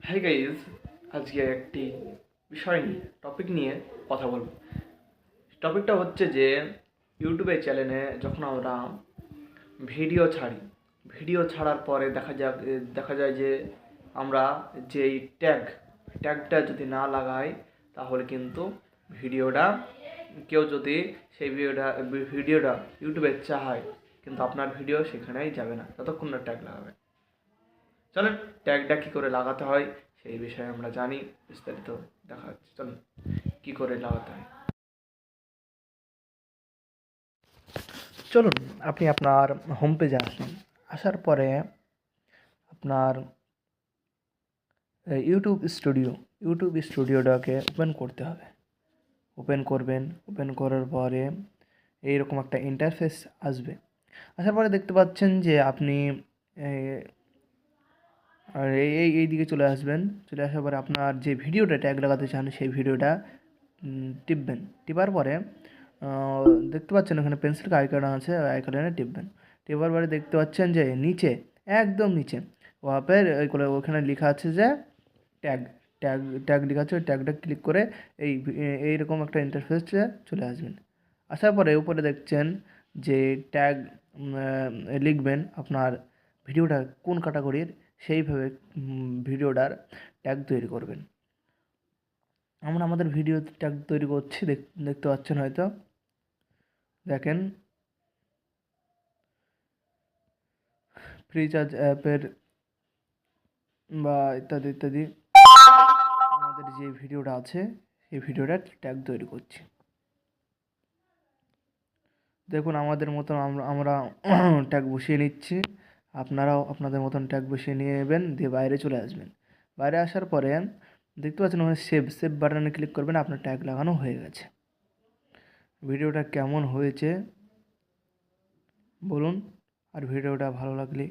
Hi guys, আজকে একটি বিষয় নিয়ে টপিক নিয়ে কথা বলব। টপিকটা হচ্ছে যে ইউটিউবের চ্যানেলে যখন আমরা ভিডিও ছাড়ার পরে দেখা যায় যে আমরা যেই ট্যাগটা যদি না লাগাই তাহলে কিন্তু ভিডিওটা কেউ যদি সেই ভিডিওটা ইউটিউবে চায় কিন্তু আপনার ভিডিও সেখানেই যাবে না ততক্ষণ না ট্যাগ লাগাবে। চলেন ট্যাগটা কী করে লাগাতে হয় সেই বিষয়ে আমরা জানি, বিস্তারিত দেখা যাচ্ছে। চলুন কী করে লাগাতে হয়। চলুন আপনি আপনার হোম পেজে আসুন। আসার পরে আপনার ইউটিউব স্টুডিওটাকে ওপেন করতে হবে। ওপেন করবেন, ওপেন করার পরে এইরকম একটা ইন্টারফেস আসবে। আসার পরে দেখতে পাচ্ছেন যে আপনি আর এই দিকে চলে আসবেন। চলে আসার পরে আপনার যে ভিডিওটা ট্যাগ লাগাতে চান সেই ভিডিওটা টিপবেন। টিপার পরে দেখতে পাচ্ছেন ওখানে পেন্সিল আইকন আছে, আইকনে টিপবেন। টিপার পরে দেখতে পাচ্ছেন যে নিচে একদম নিচে ওখানে লেখা আছে যে ট্যাগ ট্যাগ ট্যাগ লেখা আছে। ওই ট্যাগটা ক্লিক করে এইরকম একটা ইন্টারফেসে চলে আসবেন। আসার পরে উপরে দেখছেন যে ট্যাগ লিখবেন আপনার ভিডিওটা কোন ক্যাটাগরির, সেইভাবে ভিডিওটার ট্যাগ তৈরি করবেন। আমরা আমাদের ভিডিও ট্যাগ তৈরি করছি, দেখতে পাচ্ছেন হয়তো। দেখেন ফ্রিচার্জ অ্যাপের বা ইত্যাদি ইত্যাদি আমাদের যে ভিডিওটা আছে সেই ভিডিওটার ট্যাগ তৈরি করছি। দেখুন আমাদের মতন আমরা ট্যাগ বসিয়ে নিচ্ছি। আপনারাও আপনাদের মতন ট্যাগ বসিয়ে নিয়ে নেবেন, দিয়ে বাইরে চলে আসবেন। বাইরে আসার পরে দেখতে পাচ্ছেন ওখানে সেভ বাটনে ক্লিক করবেন। আপনার ট্যাগ লাগানো হয়ে গেছে। ভিডিওটা কেমন হয়েছে বলুন, আর ভিডিওটা ভালো লাগলে